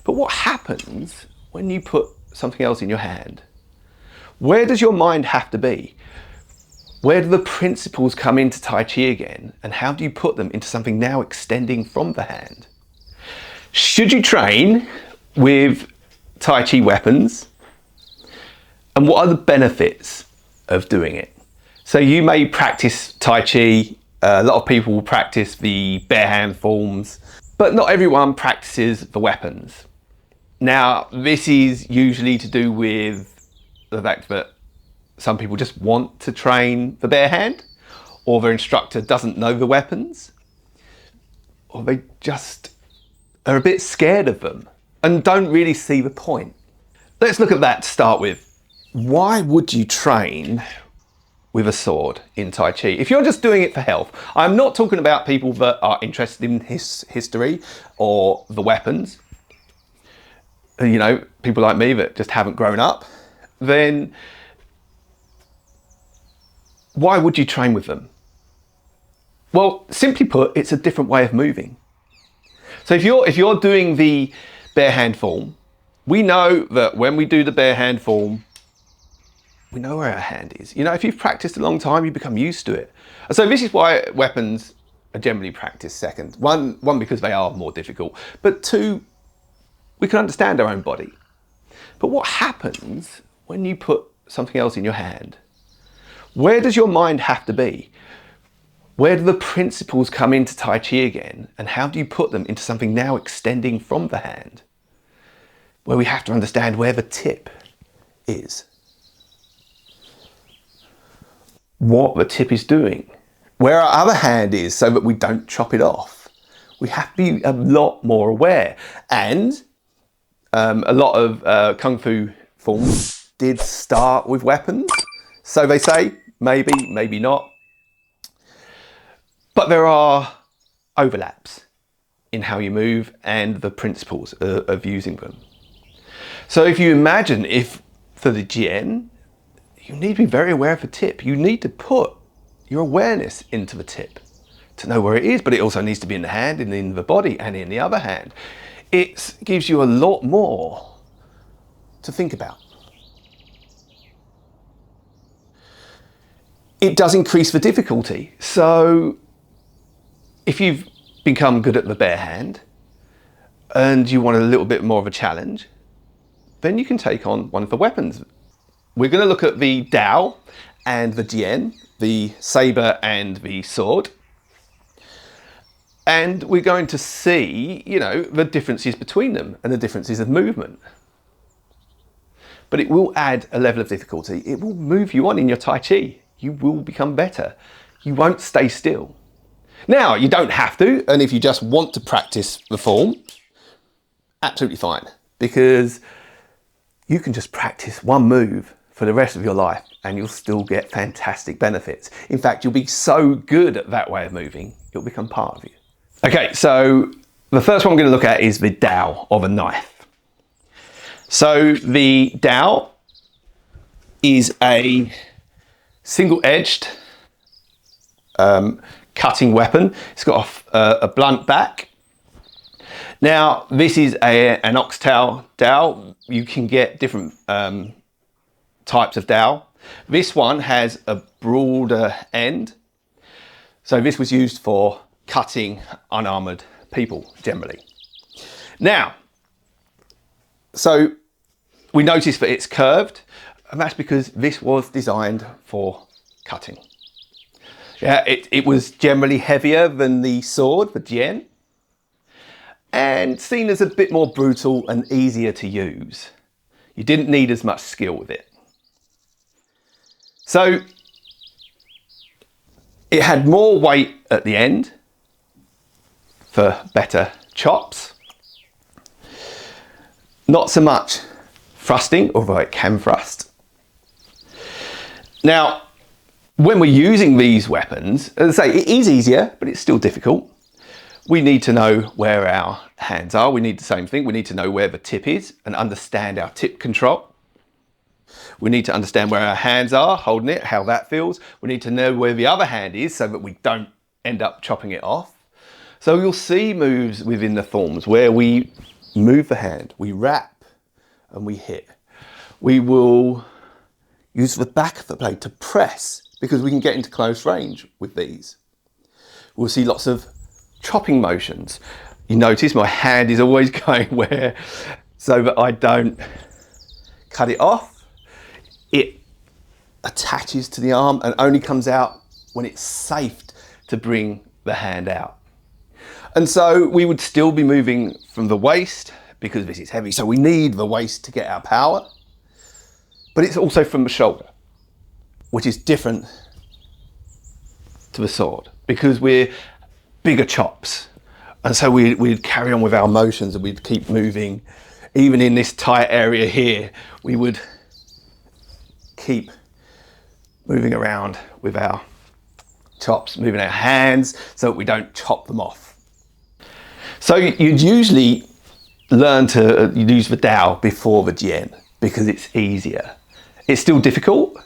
But what happens when you put something else in your hand? Where does your mind have to be? Where do the principles come into Tai Chi again? And how do you put them into something now extending from the hand? Should you train with Tai Chi weapons? And what are the benefits of doing it? So you may practice Tai Chi. A lot of people will practice the barehand forms, but not everyone practices the weapons. Now, this is usually to do with the fact that some people just want to train the barehand, or their instructor doesn't know the weapons, or they just are a bit scared of them and don't really see the point. Let's look at that to start with. Why would you train with a sword in Tai Chi if you're just doing it for health? I'm not talking about people that are interested in history or the weapons. You know, people like me that just haven't grown up. Then why would you train with them? Well, simply put, it's a different way of moving. So if you're doing the barehand form, we know that when we do the barehand form, we know where our hand is. You know, if you've practiced a long time, you become used to it. So this is why weapons are generally practiced second. One, because they are more difficult, but two, we can understand our own body. But what happens when you put something else in your hand? Where does your mind have to be? Where do the principles come into Tai Chi again? And how do you put them into something now extending from the hand? Where we have to understand where the tip is. What the tip is doing. Where our other hand is so that we don't chop it off. We have to be a lot more aware. And a lot of Kung Fu forms did start with weapons. So they say, maybe, maybe not. But there are overlaps in how you move and the principles of using them. So if you imagine if for the Jian, you need to be very aware of the tip. You need to put your awareness into the tip to know where it is, but it also needs to be in the hand and in the body and in the other hand. It gives you a lot more to think about. It does increase the difficulty. So if you've become good at the barehand and you want a little bit more of a challenge, then you can take on one of the weapons. We're going to look at the Dao and the Jian, the sabre and the sword. And we're going to see, you know, the differences between them and the differences of movement. But it will add a level of difficulty. It will move you on in your Tai Chi. You will become better. You won't stay still. Now, you don't have to, and if you just want to practice the form, absolutely fine, because you can just practice one move for the rest of your life and you'll still get fantastic benefits. In fact, you'll be so good at that way of moving, it'll become part of you. Okay, so the first one we're going to look at is the Dao of a knife. So the Dao is a single-edged cutting weapon. It's got a blunt back. Now, this is an oxtail Dao. You can get different types of Dao. This one has a broader end. So this was used for cutting unarmored people generally. Now, so we notice that it's curved, and that's because this was designed for cutting. Yeah, it was generally heavier than the sword, the Jian, and seen as a bit more brutal and easier to use. You didn't need as much skill with it. So it had more weight at the end for better chops. Not so much thrusting, although it can thrust. Now, when we're using these weapons, as I say, it is easier, but it's still difficult. We need to know where our hands are. We need the same thing. We need to know where the tip is and understand our tip control. We need to understand where our hands are, holding it, how that feels. We need to know where the other hand is so that we don't end up chopping it off. So you'll see moves within the forms where we move the hand, we wrap and we hit. We will use the back of the blade to press because we can get into close range with these. We'll see lots of chopping motions. You notice my hand is always going where, so that I don't cut it off. It attaches to the arm and only comes out when it's safe to bring the hand out. And so we would still be moving from the waist because this is heavy, so we need the waist to get our power. But it's also from the shoulder, which is different to the sword because we're bigger chops. And so we'd carry on with our motions and we'd keep moving. Even in this tight area here, we would keep moving around with our chops, moving our hands so that we don't chop them off. So you'd usually learn to use the Dao before the Jian because it's easier. It's still difficult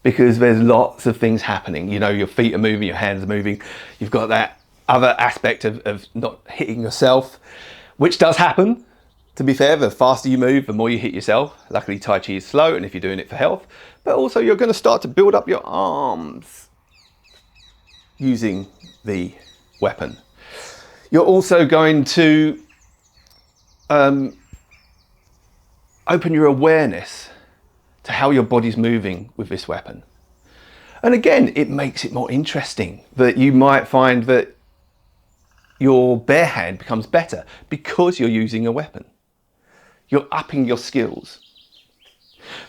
because there's lots of things happening. You know, your feet are moving, your hands are moving. You've got that other aspect of not hitting yourself, which does happen. To be fair, the faster you move, the more you hit yourself. Luckily, Tai Chi is slow, and if you're doing it for health, but also you're going to start to build up your arms using the weapon. You're also going to open your awareness to how your body's moving with this weapon. And again, it makes it more interesting that you might find that your bare hand becomes better because you're using a weapon. You're upping your skills.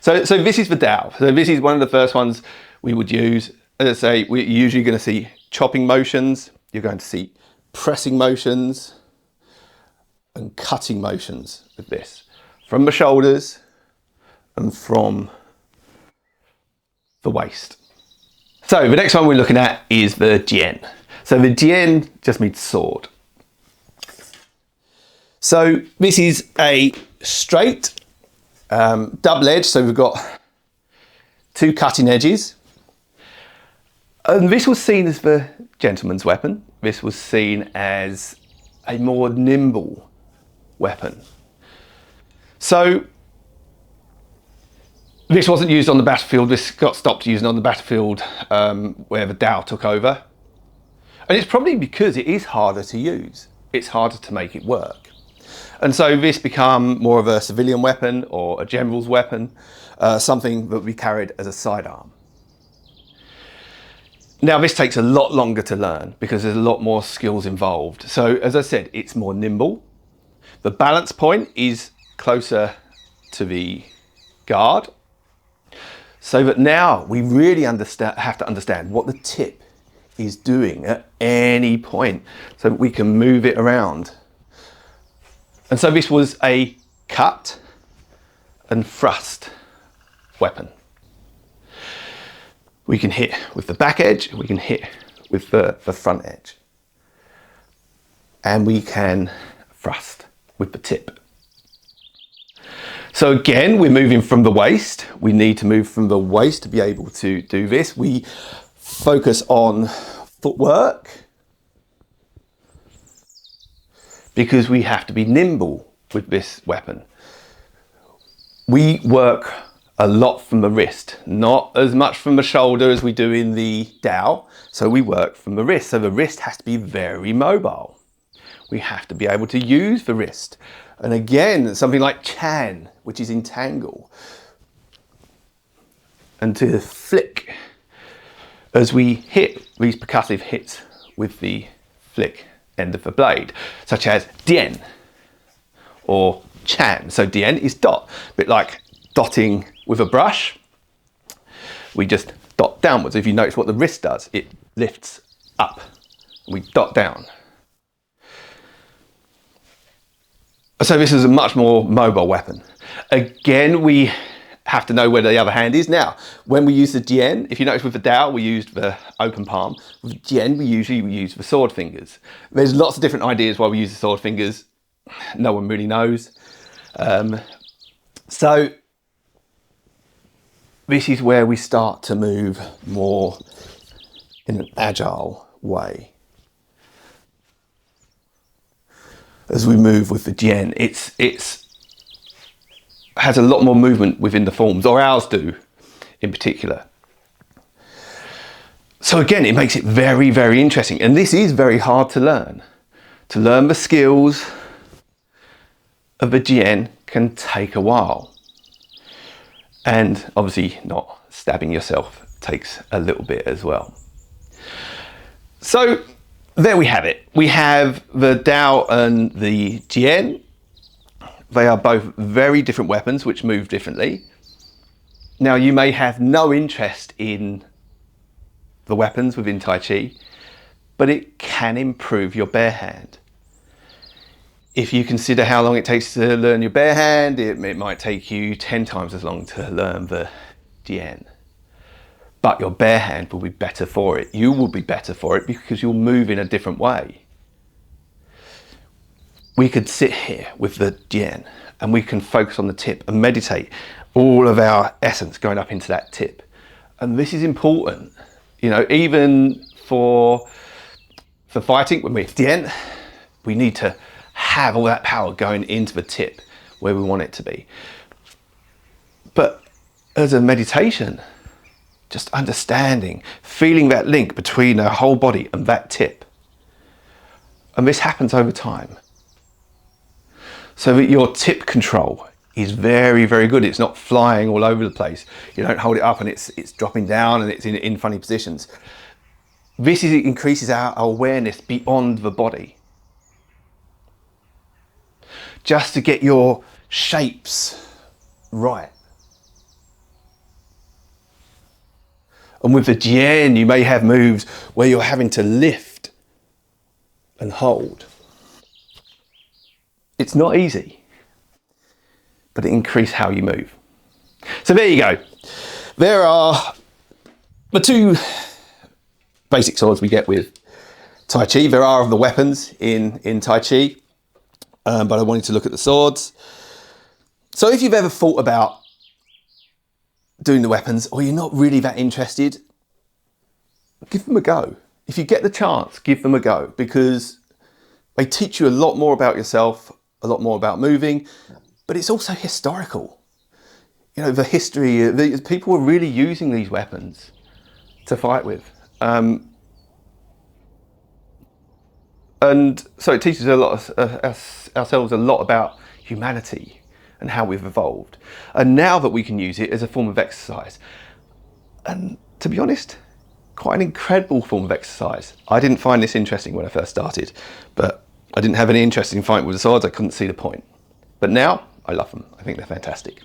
So this is the Dao. So this is one of the first ones we would use. As I say, we're usually going to see chopping motions. You're going to see pressing motions and cutting motions with this. From the shoulders and from the waist. So the next one we're looking at is the Jian. So the Jian just means sword. So this is a straight double edge. So we've got two cutting edges. And this was seen as the gentleman's weapon. This was seen as a more nimble weapon. So this wasn't used on the battlefield. This got stopped using on the battlefield where the Dao took over. And it's probably because it is harder to use. It's harder to make it work. And so this became more of a civilian weapon or a general's weapon, something that we carried as a sidearm. Now this takes a lot longer to learn because there's a lot more skills involved. So as I said, it's more nimble. The balance point is closer to the guard. So that now we really have to understand what the tip is doing at any point so we can move it around. And so this was a cut and thrust weapon. We can hit with the back edge, we can hit with the front edge. And we can thrust with the tip. So again, we're moving from the waist. We need to move from the waist to be able to do this. We focus on footwork because we have to be nimble with this weapon. We work a lot from the wrist, not as much from the shoulder as we do in the Dao. So we work from the wrist. So the wrist has to be very mobile. We have to be able to use the wrist. And again, something like Jian, which is entangle. And to flick as we hit these percussive hits with the flick end of the blade, such as Jian or Jian. So Jian is dot, a bit like dotting with a brush. We just dot downwards. If you notice what the wrist does, it lifts up. We dot down. So this is a much more mobile weapon. Again, we have to know where the other hand is. Now, when we use the Jian, if you notice with the Dao, we used the open palm. With Jian, we usually use the sword fingers. There's lots of different ideas why we use the sword fingers. No one really knows. So this is where we start to move more in an agile way. as we move with the Jian. It's has a lot more movement within the forms, or ours do in particular. So again, it makes it very, very interesting. And this is very hard to learn. To learn the skills of the Jian can take a while. And obviously not stabbing yourself takes a little bit as well. So there we have it. We have the Dao and the Jian. They are both very different weapons which move differently. Now you may have no interest in the weapons within Tai Chi, but it can improve your barehand. If you consider how long it takes to learn your barehand, it might take you 10 times as long to learn the Jian. But your barehand will be better for it. You will be better for it because you'll move in a different way. We could sit here with the Jian and we can focus on the tip and meditate all of our essence going up into that tip. And this is important. You know, even for fighting, when we're Jian, we need to have all that power going into the tip where we want it to be. But as a meditation, just understanding, feeling that link between our whole body and that tip. And this happens over time. So that your tip control is very, very good. It's not flying all over the place. You don't hold it up and it's dropping down and it's in funny positions. This increases our awareness beyond the body. Just to get your shapes right. And with the Jian, you may have moves where you're having to lift and hold. It's not easy, but it increases how you move. So there you go. There are the two basic swords we get with Tai Chi. There are the weapons in Tai Chi, but I wanted to look at the swords. So if you've ever thought about doing the weapons, or you're not really that interested, give them a go. If you get the chance, give them a go, because they teach you a lot more about yourself, a lot more about moving, but it's also historical. You know, the history, people were really using these weapons to fight with. And so it teaches ourselves a lot about humanity and how we've evolved. And now that we can use it as a form of exercise. And to be honest, quite an incredible form of exercise. I didn't find this interesting when I first started, but I didn't have any interest in fighting with the swords. I couldn't see the point. But now I love them. I think they're fantastic.